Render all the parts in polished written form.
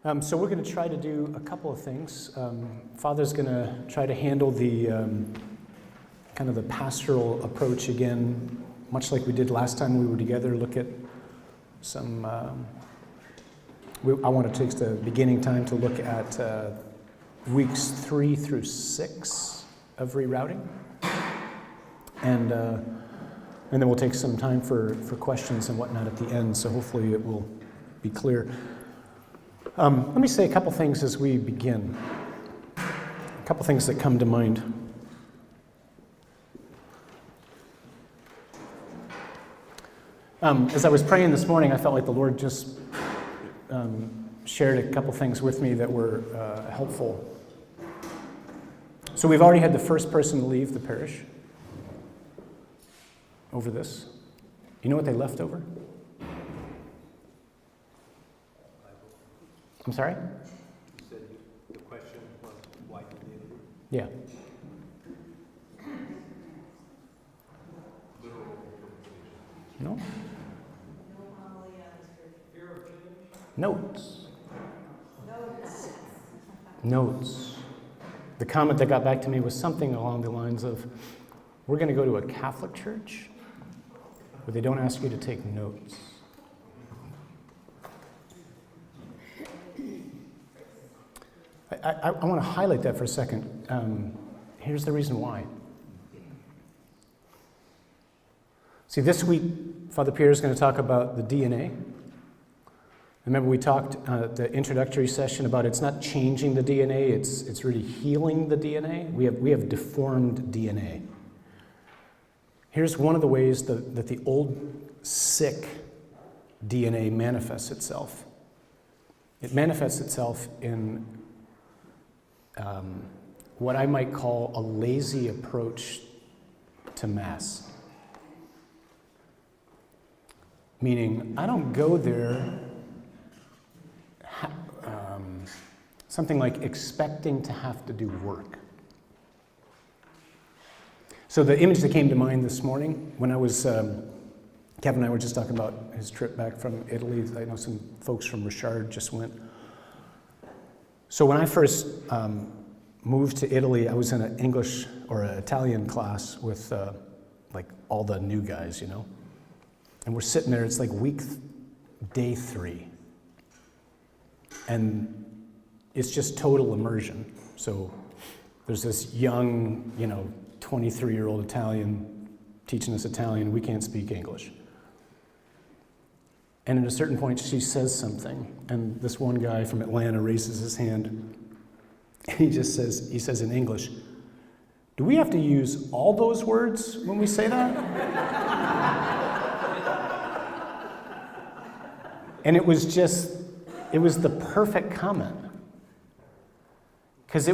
So we're going to try to do a couple of things. Father's going to try to handle the kind of the pastoral approach again, much like we did last time we were together. Look at some. I want to take the beginning time to look at weeks 3 through 6 of rerouting, and then we'll take some time for questions and whatnot at the end. So hopefully it will be clear. Let me say a couple things as we begin. A couple things that come to mind. As I was praying this morning, I felt like the Lord just shared a couple things with me that were helpful. So we've already had the first person to leave the parish over this. You know what they left over? I'm sorry? You said the question was, why did they leave? Yeah. No? Notes. The comment that got back to me was something along the lines of, we're going to go to a Catholic church where they don't ask you to take notes. I want to highlight that for a second. Here's the reason why. See, this week, Father Pierre is going to talk about the DNA. Remember, we talked at the introductory session about it's not changing the DNA, it's really healing the DNA. We have deformed DNA. Here's one of the ways that the old, sick DNA manifests itself. It manifests itself in what I might call a lazy approach to Mass. Meaning, I don't go there something like expecting to have to do work. So the image that came to mind this morning when I was, Kevin and I were just talking about his trip back from Italy. I know some folks from Richard just went. So when I first moved to Italy, I was in an English or an Italian class with like all the new guys, you know. And we're sitting there, it's like day 3. And it's just total immersion. So there's this young, 23-year-old Italian teaching us Italian. We can't speak English. And at a certain point, she says something. And this one guy from Atlanta raises his hand. And he says in English, "Do we have to use all those words when we say that?" And it was the perfect comment. Because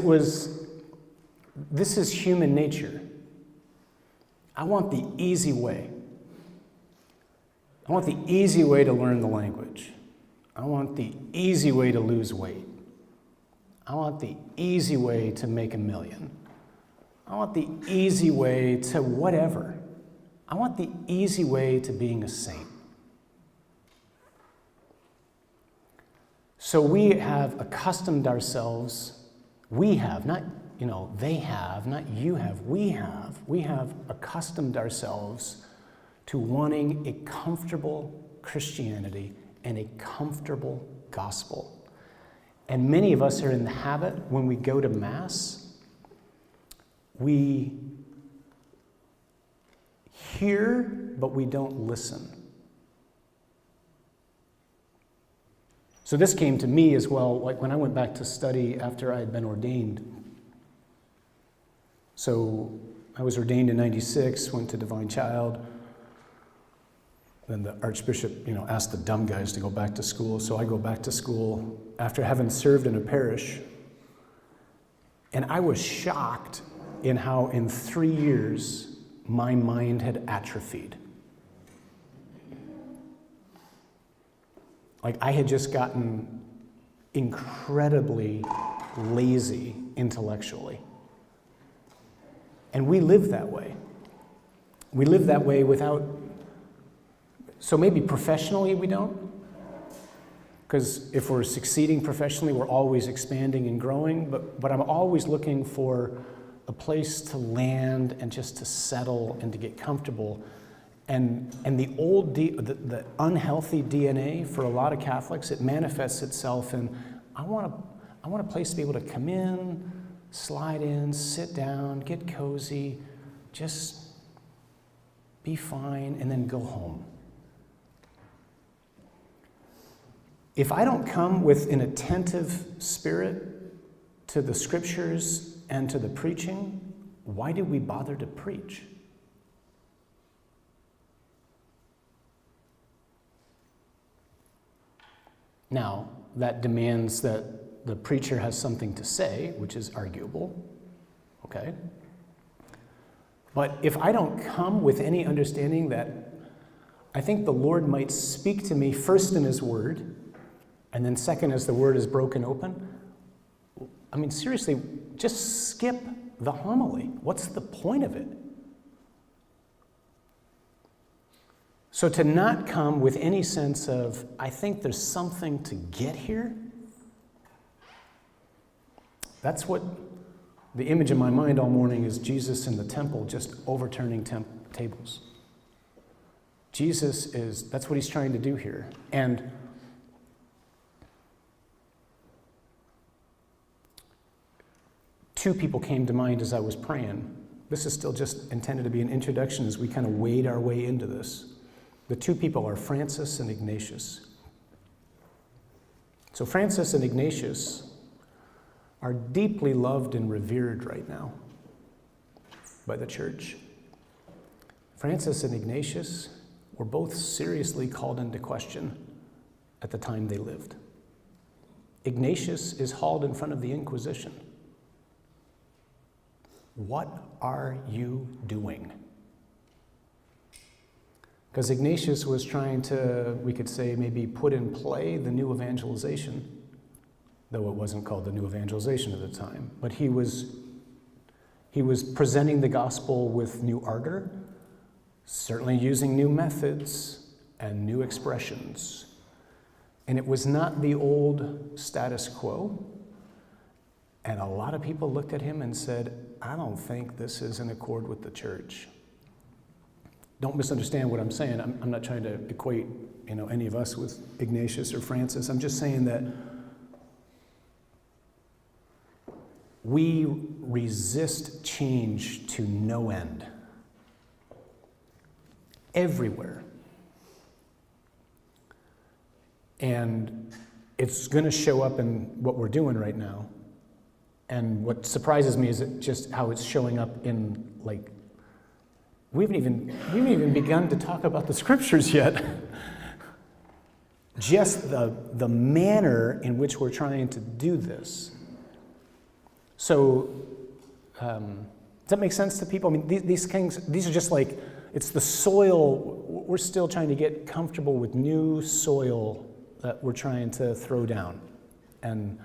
this is human nature. I want the easy way. I want the easy way to learn the language. I want the easy way to lose weight. I want the easy way to make $1 million. I want the easy way to whatever. I want the easy way to being a saint. So we have accustomed ourselves, we have, not, they have, not you have, we have accustomed ourselves to wanting a comfortable Christianity and a comfortable gospel. And many of us are in the habit, when we go to Mass, we hear, but we don't listen. So this came to me as well, like when I went back to study after I had been ordained. So I was ordained in 96, went to Divine Child. Then the Archbishop, asked the dumb guys to go back to school. So I go back to school after having served in a parish. And I was shocked in how in 3 years my mind had atrophied. Like I had just gotten incredibly lazy intellectually. And we live that way. We live that way without, so maybe professionally we don't, Because if we're succeeding professionally, we're always expanding and growing, but I'm always looking for a place to land and just to settle and to get comfortable. And the unhealthy DNA for a lot of Catholics, it manifests itself in, I want a place to be able to come in, slide in, sit down, get cozy, just be fine, and then go home. If I don't come with an attentive spirit to the scriptures and to the preaching, why do we bother to preach? Now, that demands that the preacher has something to say, which is arguable, okay? But if I don't come with any understanding that I think the Lord might speak to me first in His Word, and then second as the Word is broken open, I mean, seriously, just skip the homily. What's the point of it? So to not come with any sense of, I think there's something to get here, that's what the image in my mind all morning is, Jesus in the temple just overturning tables. That's what He's trying to do here. And two people came to mind as I was praying. This is still just intended to be an introduction as we kind of wade our way into this. The two people are Francis and Ignatius. So Francis and Ignatius are deeply loved and revered right now by the church. Francis and Ignatius were both seriously called into question at the time they lived. Ignatius is hauled in front of the Inquisition. What are you doing? Because Ignatius was trying to, we could say, maybe put in play the new evangelization, though it wasn't called the new evangelization at the time. But he was presenting the gospel with new ardor, certainly using new methods and new expressions. And it was not the old status quo. And a lot of people looked at him and said, I don't think this is in accord with the church. Don't misunderstand what I'm saying. I'm not trying to equate, any of us with Ignatius or Francis. I'm just saying that we resist change to no end. Everywhere. And it's going to show up in what we're doing right now. And what surprises me is just how it's showing up in, we haven't even begun to talk about the scriptures yet. Just the manner in which we're trying to do this. So, does that make sense to people? I mean, these things, these are just it's the soil. We're still trying to get comfortable with new soil that we're trying to throw down. And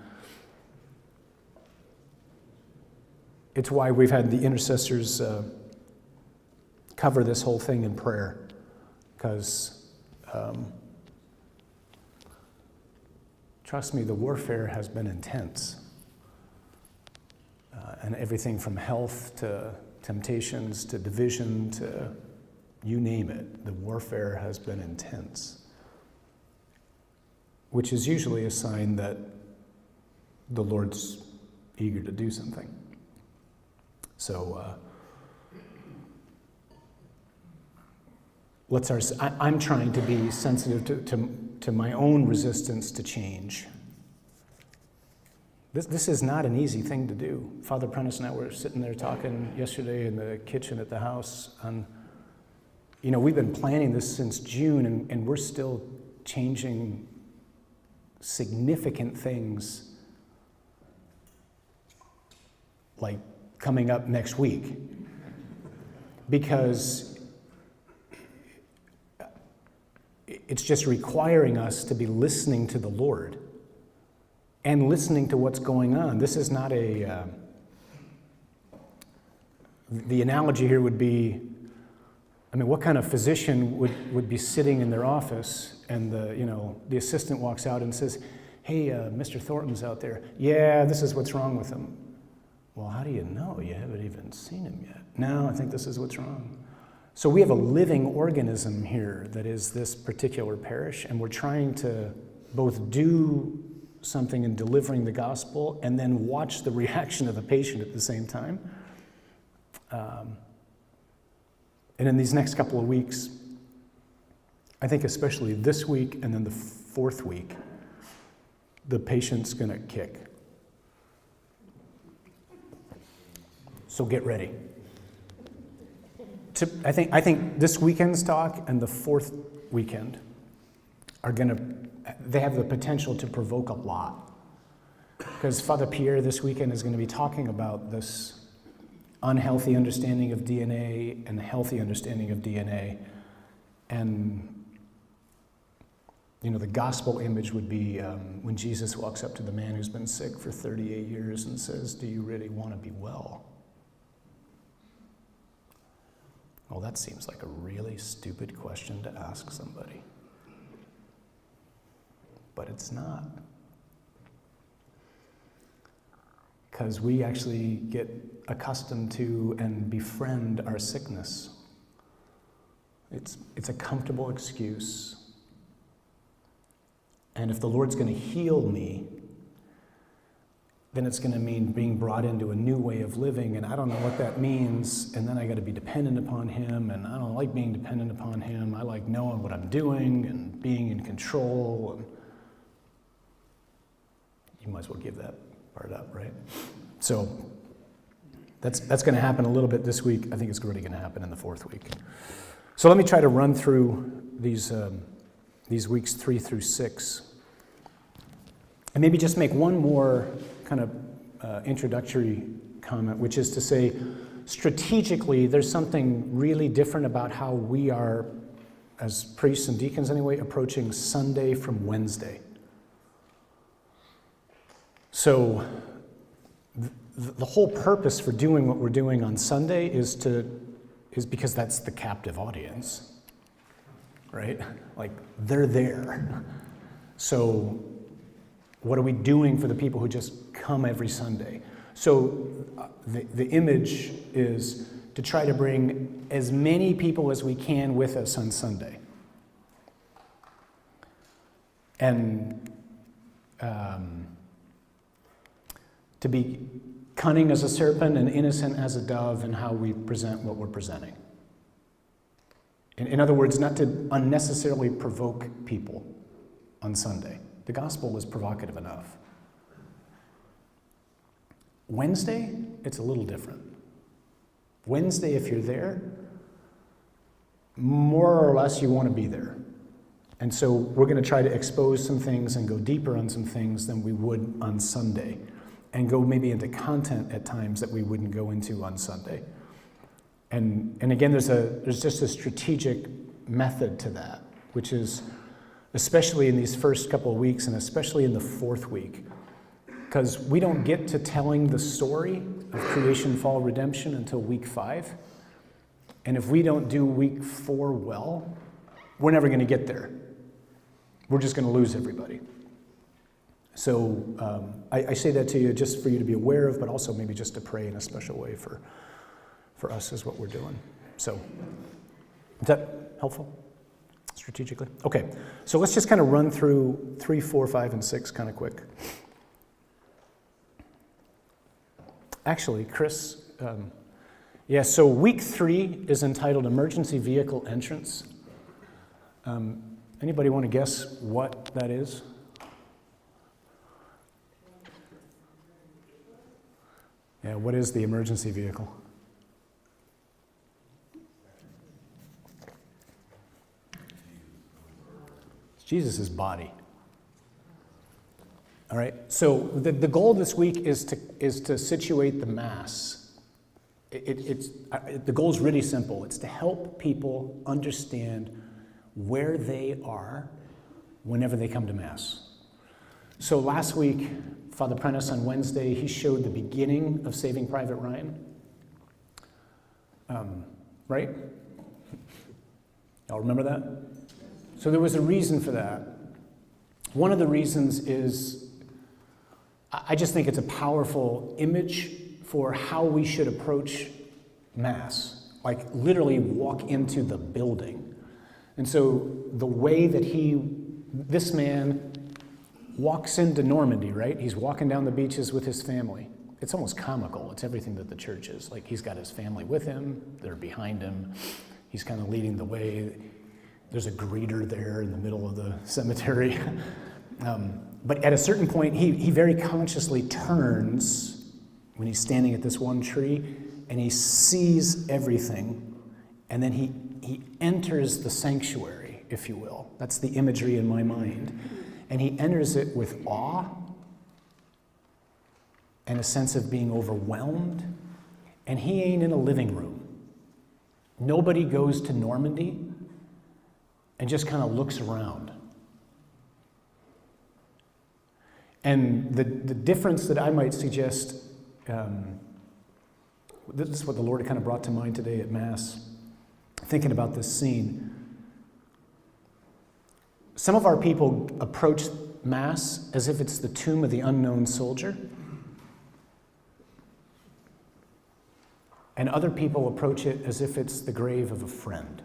it's why we've had the intercessors cover this whole thing in prayer, because trust me, the warfare has been intense. And everything from health to temptations to division to you name it, the warfare has been intense, which is usually a sign that the Lord's eager to do something. So I'm trying to be sensitive to my own resistance to change. This is not an easy thing to do. Father Prentice and I were sitting there talking yesterday in the kitchen at the house on, we've been planning this since June, and we're still changing significant things coming up next week, because it's just requiring us to be listening to the Lord and listening to what's going on. This is not the analogy here would be, I mean, what kind of physician would be sitting in their office and the assistant walks out and says, hey, Mr. Thornton's out there. Yeah, this is what's wrong with him. Well, how do you know? You haven't even seen him yet. No, I think this is what's wrong. So we have a living organism here that is this particular parish, and we're trying to both do something in delivering the gospel and then watch the reaction of the patient at the same time. And in these next couple of weeks, I think especially this week and then the fourth week, the patient's going to kick. So get ready. I think this weekend's talk and the fourth weekend they have the potential to provoke a lot. Because Father Pierre this weekend is going to be talking about this unhealthy understanding of DNA and healthy understanding of DNA. And, the gospel image would be when Jesus walks up to the man who's been sick for 38 years and says, do you really want to be well? Well, that seems like a really stupid question to ask somebody. But it's not. Because we actually get accustomed to and befriend our sickness. It's a comfortable excuse. And if the Lord's going to heal me, then it's going to mean being brought into a new way of living, and I don't know what that means, and then I got to be dependent upon him, and I don't like being dependent upon him. I like knowing what I'm doing and being in control. And you might as well give that part up, right? So that's going to happen a little bit this week. I think it's really going to happen in the fourth week. So let me try to run through these weeks 3 through 6, and maybe just make one more kind of introductory comment, which is to say, strategically, there's something really different about how we are, as priests and deacons anyway, approaching Sunday from Wednesday. So the whole purpose for doing what we're doing on Sunday is because that's the captive audience, right? Like, they're there. So what are we doing for the people who just come every Sunday? So the image is to try to bring as many people as we can with us on Sunday. And to be cunning as a serpent and innocent as a dove in how we present what we're presenting. In other words, not to unnecessarily provoke people on Sunday. The gospel is provocative enough. Wednesday, it's a little different. Wednesday, if you're there, more or less you want to be there. And so we're going to try to expose some things and go deeper on some things than we would on Sunday, and go maybe into content at times that we wouldn't go into on Sunday. And again, there's just a strategic method to that, which is especially in these first couple of weeks and especially in the fourth week, because we don't get to telling the story of creation, fall, redemption until week 5. And if we don't do week 4 well, we're never going to get there. We're just going to lose everybody. So I say that to you just for you to be aware of, but also maybe just to pray in a special way for us is what we're doing. So is that helpful strategically? Okay, so let's just kind of run through 3, 4, 5, and 6 kind of quick. Actually, Chris, so week 3 is entitled Emergency Vehicle Entrance. Anybody want to guess what that is? Yeah, what is the emergency vehicle? It's Jesus' body. All right, so the goal this week is to situate the Mass. The goal is really simple. It's to help people understand where they are whenever they come to Mass. So last week, Father Prentice on Wednesday, he showed the beginning of Saving Private Ryan. Right? Y'all remember that? So there was a reason for that. One of the reasons is, I just think it's a powerful image for how we should approach Mass. Like literally walk into the building. And so the way that this man walks into Normandy, right? He's walking down the beaches with his family. It's almost comical. It's everything that the church is. Like he's got his family with him. They're behind him. He's kind of leading the way. There's a greeter there in the middle of the cemetery. But at a certain point, he very consciously turns when he's standing at this one tree, and he sees everything, and then he enters the sanctuary, if you will. That's the imagery in my mind. And he enters it with awe and a sense of being overwhelmed, and he ain't in a living room. Nobody goes to Normandy and just kind of looks around. And the difference that I might suggest, this is what the Lord kind of brought to mind today at Mass, thinking about this scene. Some of our people approach Mass as if it's the tomb of the unknown soldier. And other people approach it as if it's the grave of a friend.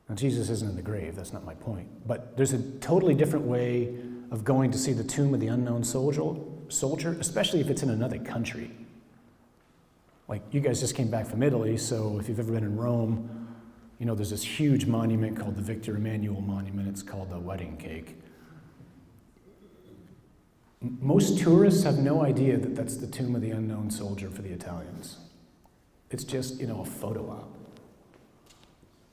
Now, Jesus isn't in the grave, that's not my point. But there's a totally different way of going to see the tomb of the unknown soldier, especially if it's in another country. Like, you guys just came back from Italy, so if you've ever been in Rome, you know, there's this huge monument called the Victor Emmanuel Monument. It's called the Wedding Cake. Most tourists have no idea that that's the tomb of the unknown soldier for the Italians. It's just, you know, a photo op.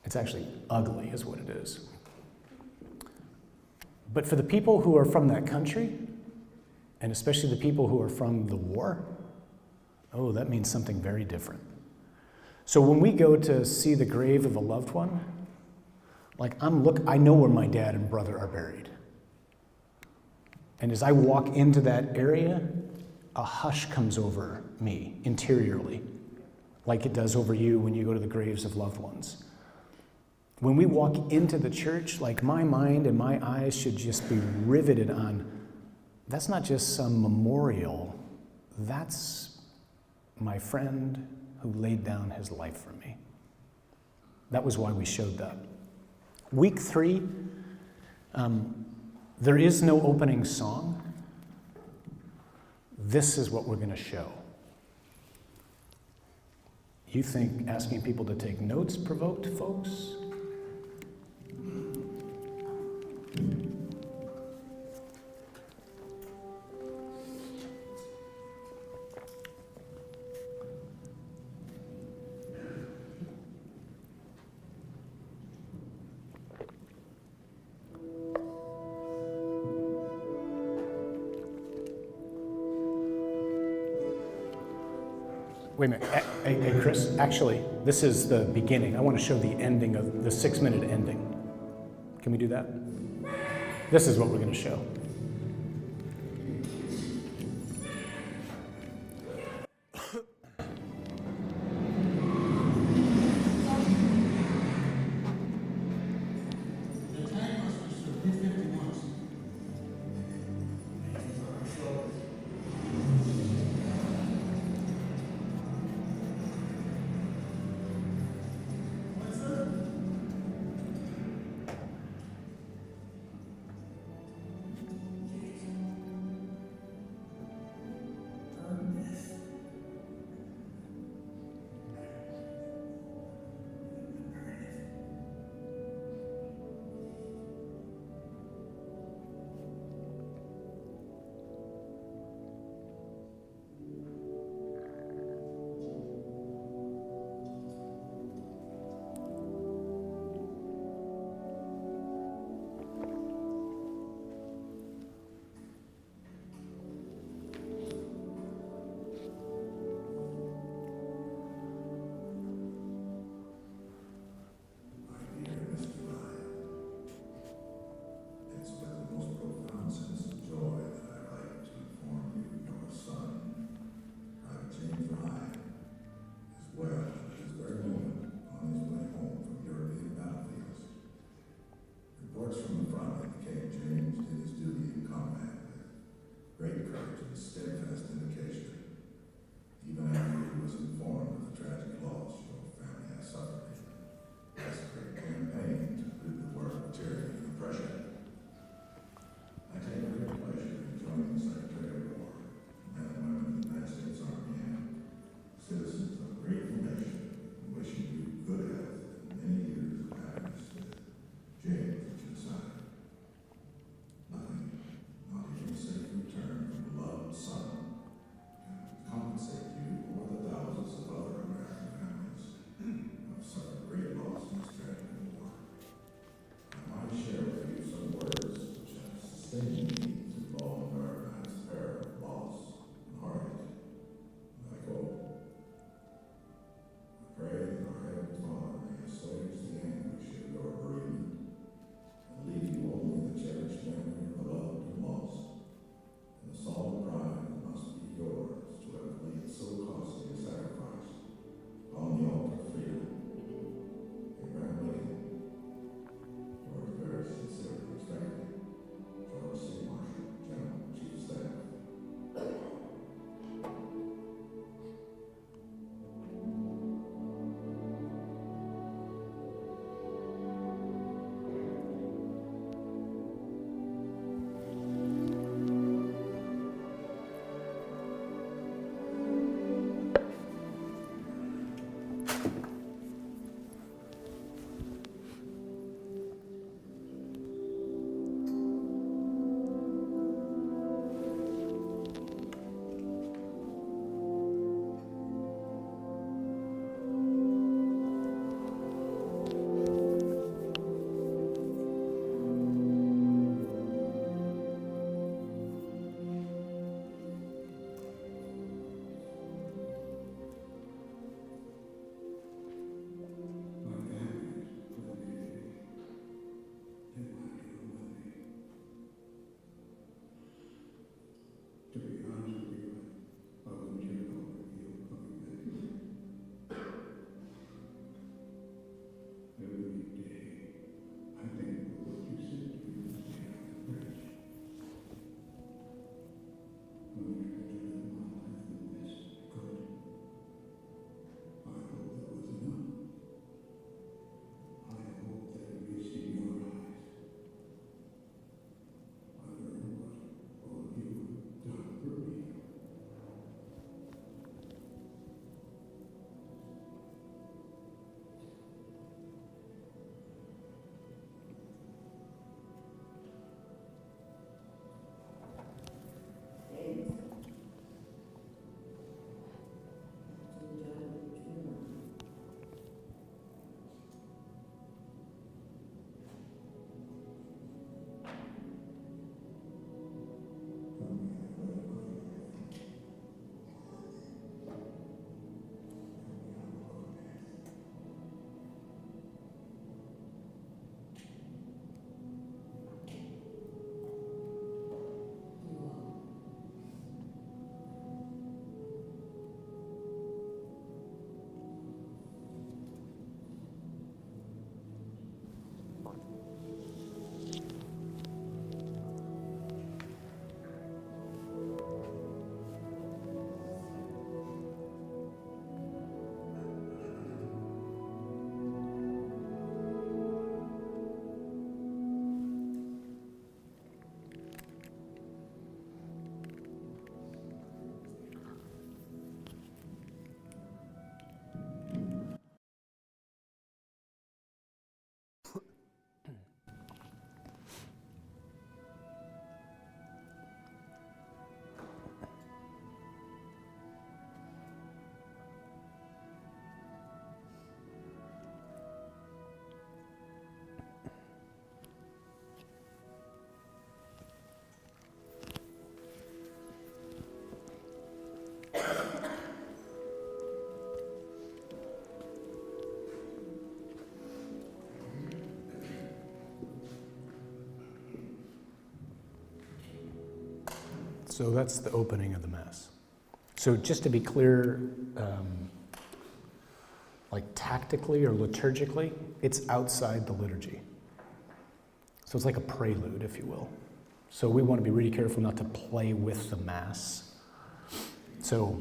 It's actually ugly, is what it is. But for the people who are from that country, and especially the people who are from the war, oh, that means something very different. So when we go to see the grave of a loved one, like I know where my dad and brother are buried. And as I walk into that area, a hush comes over me interiorly, like it does over you when you go to the graves of loved ones. When we walk into the church, like my mind and my eyes should just be riveted on, that's not just some memorial, that's my friend who laid down his life for me. That was why we showed that. Week 3, there is no opening song. This is what we're going to show. You think asking people to take notes provoked folks? Wait a minute. Hey, Chris, actually, this is the beginning. I want to show the ending of the 6-minute ending. Can we do that? This is what we're going to show. So that's the opening of the Mass. So just to be clear, like tactically or liturgically, it's outside the liturgy. So it's like a prelude, if you will. So we want to be really careful not to play with the Mass. So,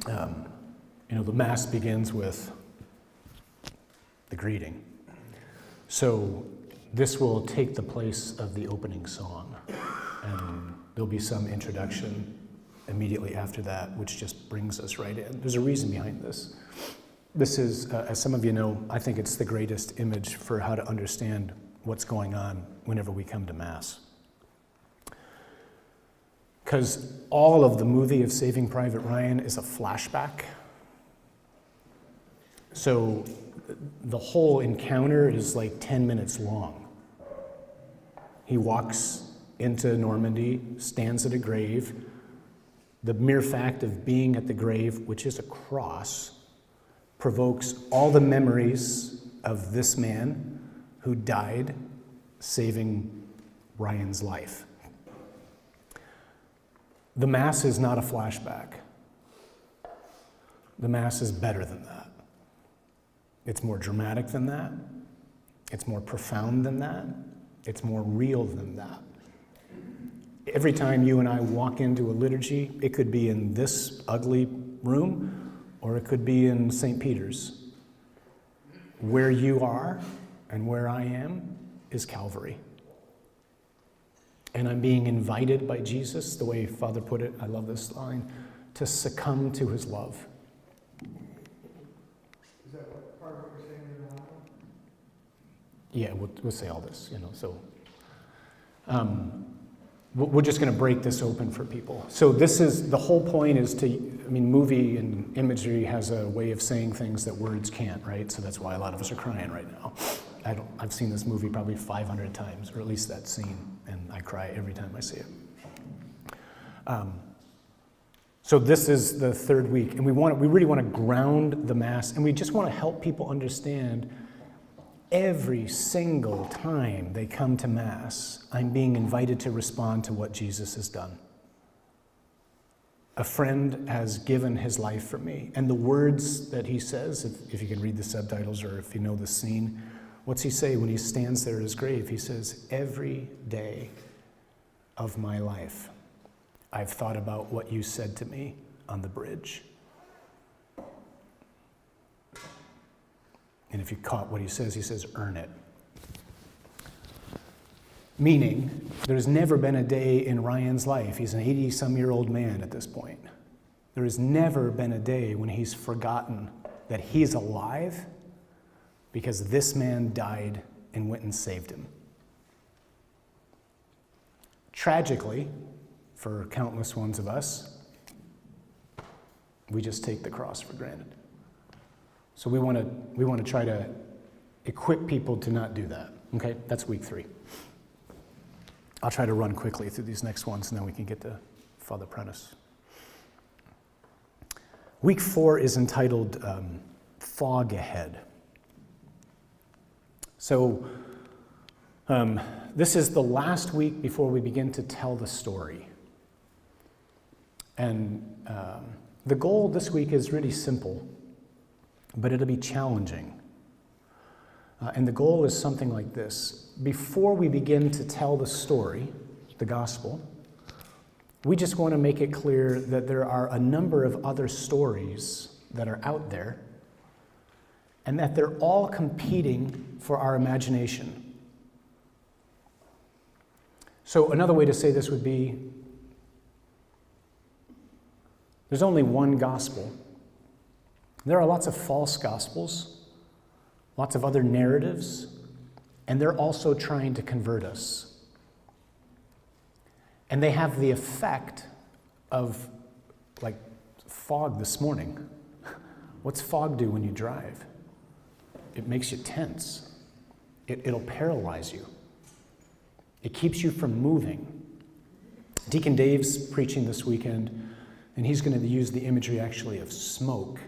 the Mass begins with the greeting. So this will take the place of the opening song. And there'll be some introduction immediately after that, which just brings us right in. There's a reason behind this. This is, as some of you know, I think it's the greatest image for how to understand what's going on whenever we come to Mass. Because all of the movie of Saving Private Ryan is a flashback. So the whole encounter is like 10 minutes long. He walks into Normandy, stands at a grave. The mere fact of being at the grave, which is a cross, provokes all the memories of this man who died saving Ryan's life. The Mass is not a flashback. The Mass is better than that. It's more dramatic than that. It's more profound than that. It's more real than that. Every time you and I walk into a liturgy, it could be in this ugly room, or it could be in St. Peter's. Where you are and where I am is Calvary. And I'm being invited by Jesus, the way Father put it, I love this line, to succumb to his love. Is that what part of what you're saying in the album? Yeah, we'll say all this, so. We're just going to break this open for people. So the whole point is movie and imagery has a way of saying things that words can't, right? So that's why a lot of us are crying right now. I've seen this movie probably 500 times, or at least that scene, and I cry every time I see it. So this is the third week, and we really want to ground the Mass, and we just want to help people understand every single time they come to Mass, I'm being invited to respond to what Jesus has done. A friend has given his life for me. And the words that he says, if you can read the subtitles or if you know the scene, what's he say when he stands there at his grave? He says, every day of my life, I've thought about what you said to me on the bridge. And if you caught what he says, earn it. Meaning, there's never been a day in Ryan's life, he's an 80-some-year-old man at this point, there has never been a day when he's forgotten that he's alive because this man died and went and saved him. Tragically, for countless ones of us, we just take the cross for granted. So we want to try to equip people to not do that. Okay, that's week 3. I'll try to run quickly through these next ones, and then we can get to Father Prentice. Week 4 is entitled Fog Ahead. So this is the last week before we begin to tell the story. And the goal this week is really simple, but it'll be challenging. And the goal is something like this. Before we begin to tell the story, the gospel, we just want to make it clear that there are a number of other stories that are out there, and that they're all competing for our imagination. So another way to say this would be, there's only one gospel. There are lots of false gospels, lots of other narratives, and they're also trying to convert us. And they have the effect of, like fog this morning. What's fog do when you drive? It makes you tense. It'll paralyze you. It keeps you from moving. Deacon Dave's preaching this weekend, and he's going to use the imagery actually of smoke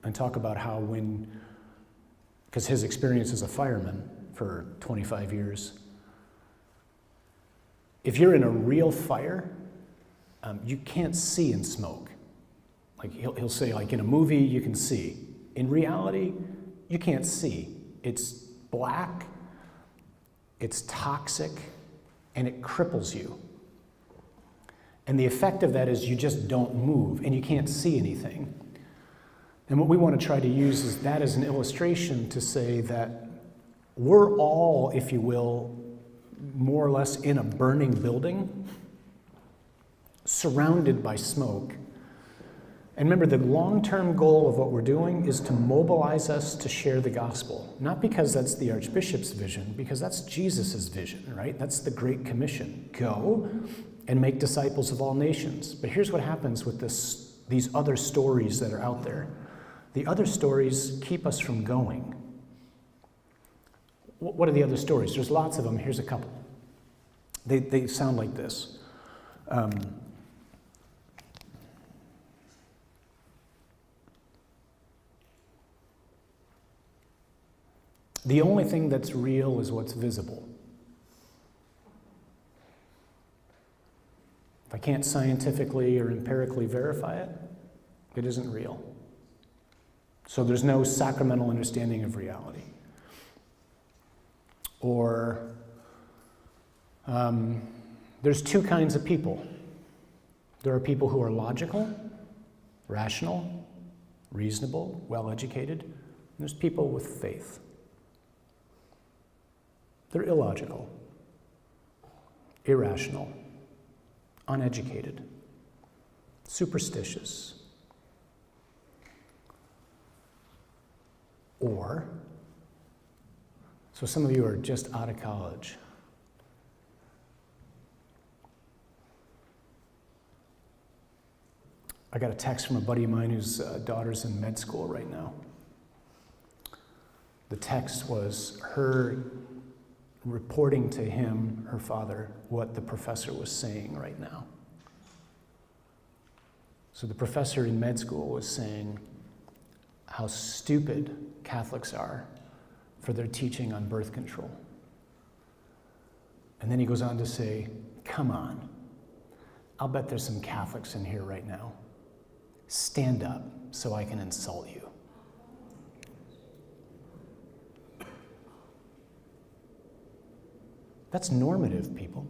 and talk about how because his experience as a fireman for 25 years, if you're in a real fire, You can't see in smoke. Like he'll say, like in a movie, you can see. In reality, you can't see. It's black, it's toxic, and it cripples you. And the effect of that is you just don't move, and you can't see anything. And what we want to try to use is that as an illustration to say that we're all, if you will, more or less in a burning building, surrounded by smoke. And remember, the long-term goal of what we're doing is to mobilize us to share the gospel. Not because that's the Archbishop's vision, because that's Jesus' vision, right? That's the Great Commission. Go and make disciples of all nations. But here's what happens with these other stories that are out there. The other stories keep us from going. What are the other stories? There's lots of them. Here's a couple. They sound like this. The only thing that's real is what's visible. If I can't scientifically or empirically verify it, it isn't real. So there's no sacramental understanding of reality. Or there's two kinds of people. There are people who are logical, rational, reasonable, well-educated. And there's people with faith. They're illogical, irrational, uneducated, superstitious. Or, so some of you are just out of college. I got a text from a buddy of mine whose daughter's in med school right now. The text was her reporting to him, her father, what the professor was saying right now. So the professor in med school was saying how stupid Catholics are for their teaching on birth control. And then he goes on to say, come on, I'll bet there's some Catholics in here right now. Stand up so I can insult you. That's normative, people.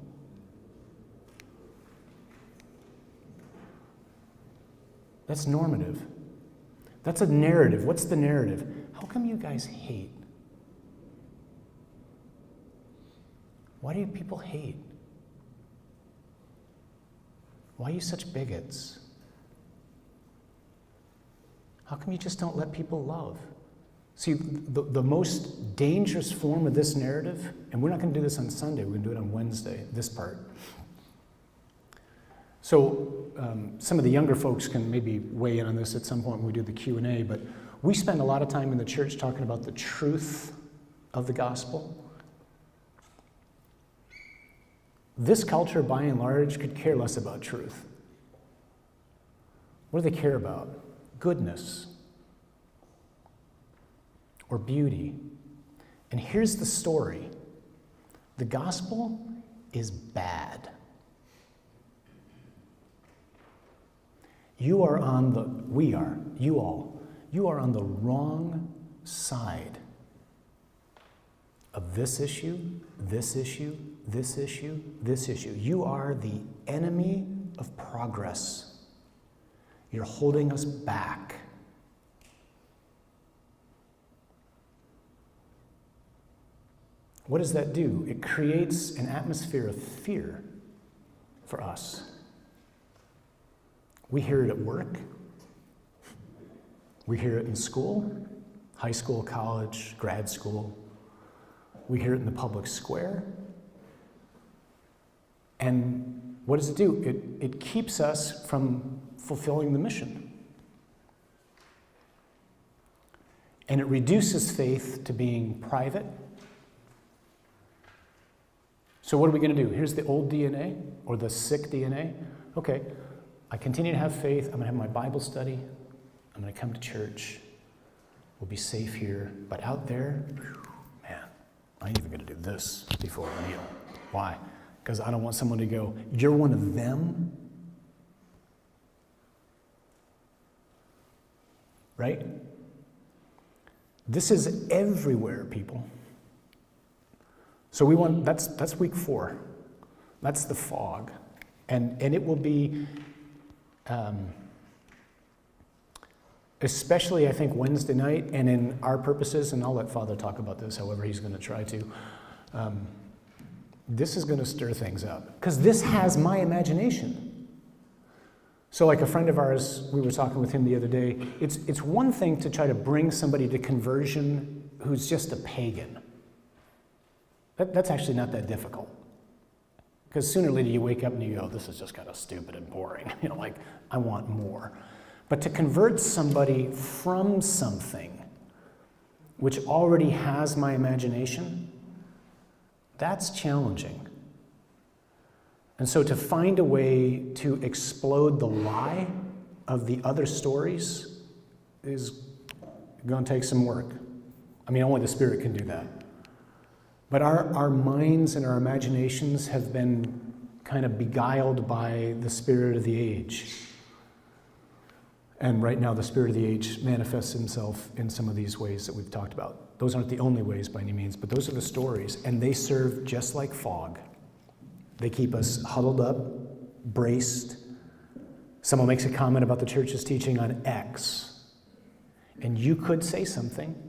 That's normative. That's a narrative. What's the narrative? How come you guys hate? Why do people hate? Why are you such bigots? How come you just don't let people love? See, the most dangerous form of this narrative, and we're not going to do this on Sunday, we're going to do it on Wednesday, this part. So some of the younger folks can maybe weigh in on this at some point when we do the Q&A, but we spend a lot of time in the church talking about the truth of the gospel. This culture, by and large, could care less about truth. What do they care about? Goodness. Or beauty. And here's the story. The gospel is bad. You are on the, we are, you all, you are on the wrong side of this issue, this issue, this issue, this issue. You are the enemy of progress. You're holding us back. What does that do? It creates an atmosphere of fear for us. We hear it at work. We hear it in school, high school, college, grad school. We hear it in the public square. And what does it do? It keeps us from fulfilling the mission. And it reduces faith to being private. So what are we going to do? Here's the old DNA, or the sick DNA. Okay, I continue to have faith. I'm going to have my Bible study. I'm going to come to church. We'll be safe here. But out there, man, I ain't even going to do this before a meal. Why? Because I don't want someone to go, you're one of them? right? This is everywhere, people. So that's week 4. That's the fog. And it will be, especially I think Wednesday night, and in our purposes, and I'll let Father talk about this however he's going to try to, this is going to stir things up. Because this has my imagination. So like a friend of ours, we were talking with him the other day, it's one thing to try to bring somebody to conversion who's just a pagan. That's actually not that difficult. Because sooner or later you wake up and you go, this is just kind of stupid and boring. Like, I want more. But to convert somebody from something which already has my imagination, that's challenging. And so to find a way to explode the lie of the other stories is going to take some work. I mean, only the Spirit can do that. But our minds and our imaginations have been kind of beguiled by the spirit of the age. And right now, the spirit of the age manifests himself in some of these ways that we've talked about. Those aren't the only ways by any means, but those are the stories. And they serve just like fog. They keep us huddled up, braced. Someone makes a comment about the church's teaching on X. And you could say something,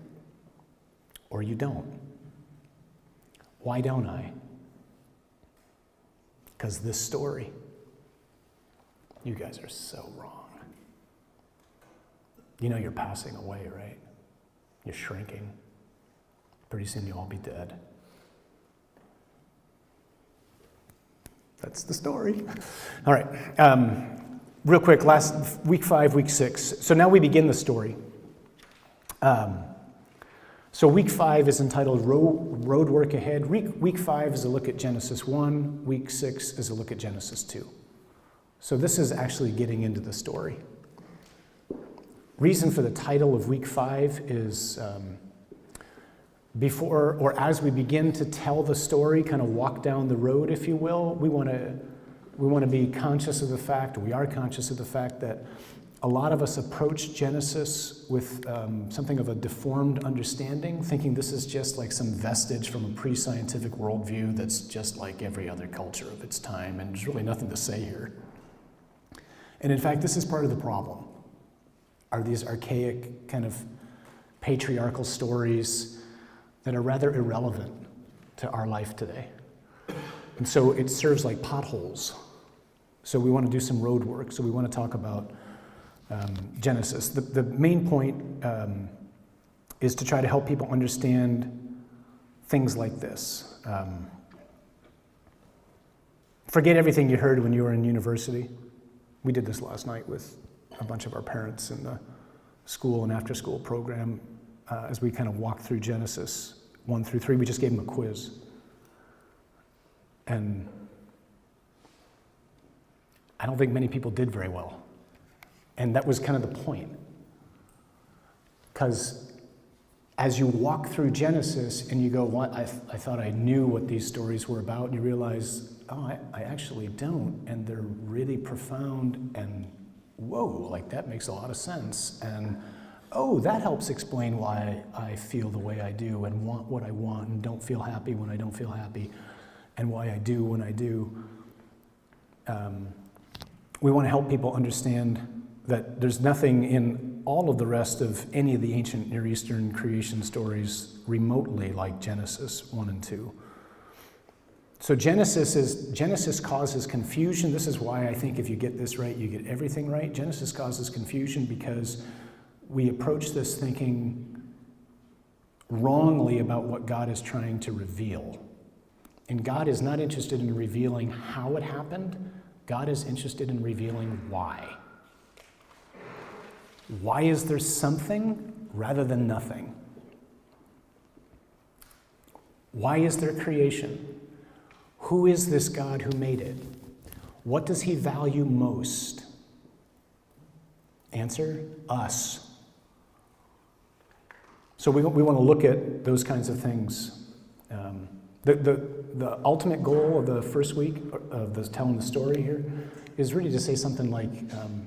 or you don't. Why don't I? Because this story, you guys are so wrong. You know you're passing away, right? You're shrinking. Pretty soon you'll all be dead. That's the story. All right. Real quick, last week 5, week 6. So now we begin the story. So week 5 is entitled Road Work Ahead. Week 5 is a look at Genesis 1. Week 6 is a look at Genesis 2. So this is actually getting into the story. Reason for the title of week 5 is before or as we begin to tell the story, kind of walk down the road, if you will, we want to be conscious of the fact, we are conscious of the fact that a lot of us approach Genesis with something of a deformed understanding, thinking this is just like some vestige from a pre-scientific worldview that's just like every other culture of its time, and there's really nothing to say here. And in fact, this is part of the problem, are these archaic kind of patriarchal stories that are rather irrelevant to our life today. And so it serves like potholes. So we want to do some road work, so we want to talk about Genesis. The main point is to try to help people understand things like this. Forget everything you heard when you were in university. We did this last night with a bunch of our parents in the school and after school program as we kind of walked through Genesis 1 through 3. We just gave them a quiz. And I don't think many people did very well. And that was kind of the point. Because as you walk through Genesis and you go, "What? I thought I knew what these stories were about," and you realize, oh, I actually don't. And they're really profound and whoa, like that makes a lot of sense. And oh, that helps explain why I feel the way I do and want what I want and don't feel happy when I don't feel happy and why I do when I do. We want to help people understand that there's nothing in all of the rest of any of the ancient Near Eastern creation stories remotely like Genesis 1 and 2. So Genesis causes confusion. This is why I think if you get this right, you get everything right. Genesis causes confusion because we approach this thinking wrongly about what God is trying to reveal. And God is not interested in revealing how it happened. God is interested in revealing why. Why is there something rather than nothing? Why is there creation? Who is this God who made it? What does he value most? Answer, us. So we want to look at those kinds of things. The ultimate goal of the first week of telling the story here is really to say something like,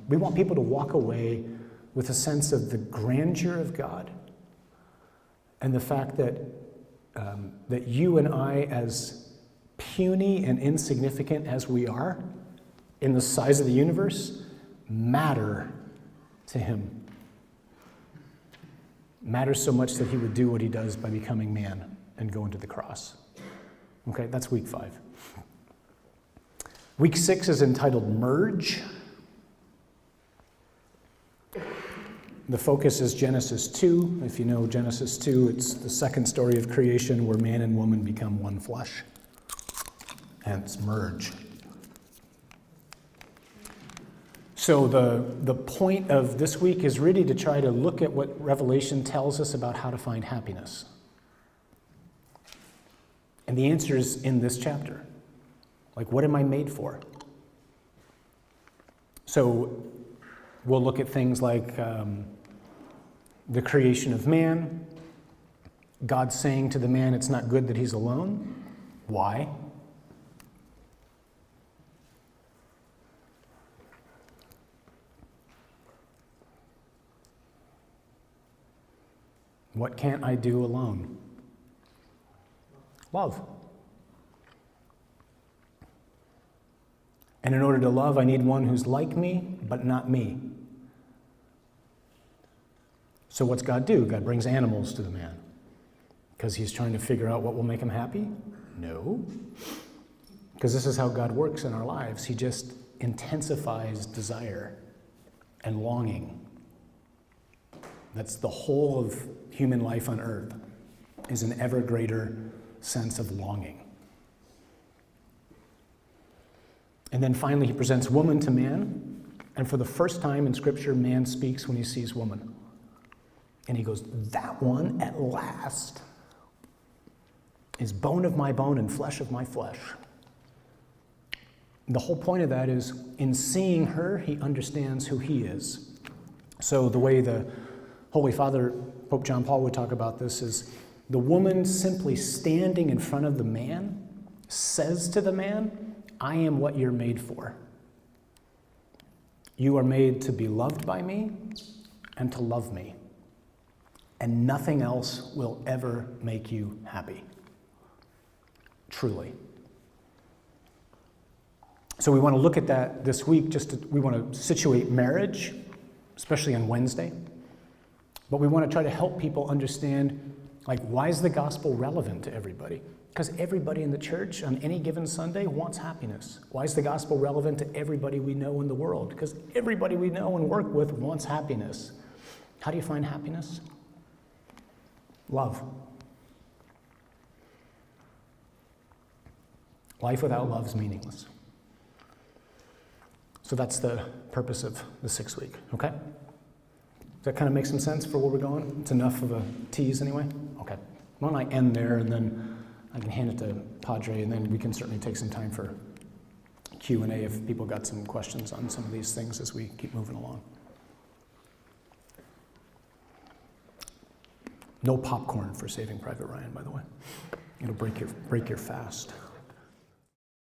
we want people to walk away with a sense of the grandeur of God and the fact that that you and I, as puny and insignificant as we are in the size of the universe, matter to him. Matters so much that he would do what he does by becoming man and going to the cross. Okay, that's week 5. Week 6 is entitled Merge. The focus is Genesis 2. If you know Genesis 2, it's the second story of creation where man and woman become one flesh. Hence, merge. So the point of this week is really to try to look at what Revelation tells us about how to find happiness. And the answer is in this chapter. Like, what am I made for? So we'll look at things like the creation of man, God saying to the man it's not good that he's alone. Why? What can't I do alone? Love. And in order to love, I need one who's like me, but not me. So what's God do? God brings animals to the man. Because he's trying to figure out what will make him happy? No. Because this is how God works in our lives. He just intensifies desire and longing. That's the whole of human life on earth, is an ever greater sense of longing. And then finally, he presents woman to man. And for the first time in Scripture, man speaks when he sees woman. And he goes, that one at last is bone of my bone and flesh of my flesh. The whole point of that is, in seeing her, he understands who he is. So the way the Holy Father, Pope John Paul, would talk about this is, the woman simply standing in front of the man says to the man, I am what you're made for. You are made to be loved by me and to love me. And nothing else will ever make you happy. Truly. So we want to look at that this week. We want to situate marriage, especially on Wednesday. But we want to try to help people understand, like, why is the gospel relevant to everybody? Because everybody in the church on any given Sunday wants happiness. Why is the gospel relevant to everybody we know in the world? Because everybody we know and work with wants happiness. How do you find happiness? Love. Life without love is meaningless. So that's the purpose of the 6th week, okay? Does that kind of make some sense for where we're going? It's enough of a tease anyway? Okay. Why don't I end there, and then I can hand it to Padre, and then we can certainly take some time for Q&A if people got some questions on some of these things as we keep moving along. No popcorn for Saving Private Ryan, by the way. It'll break your fast.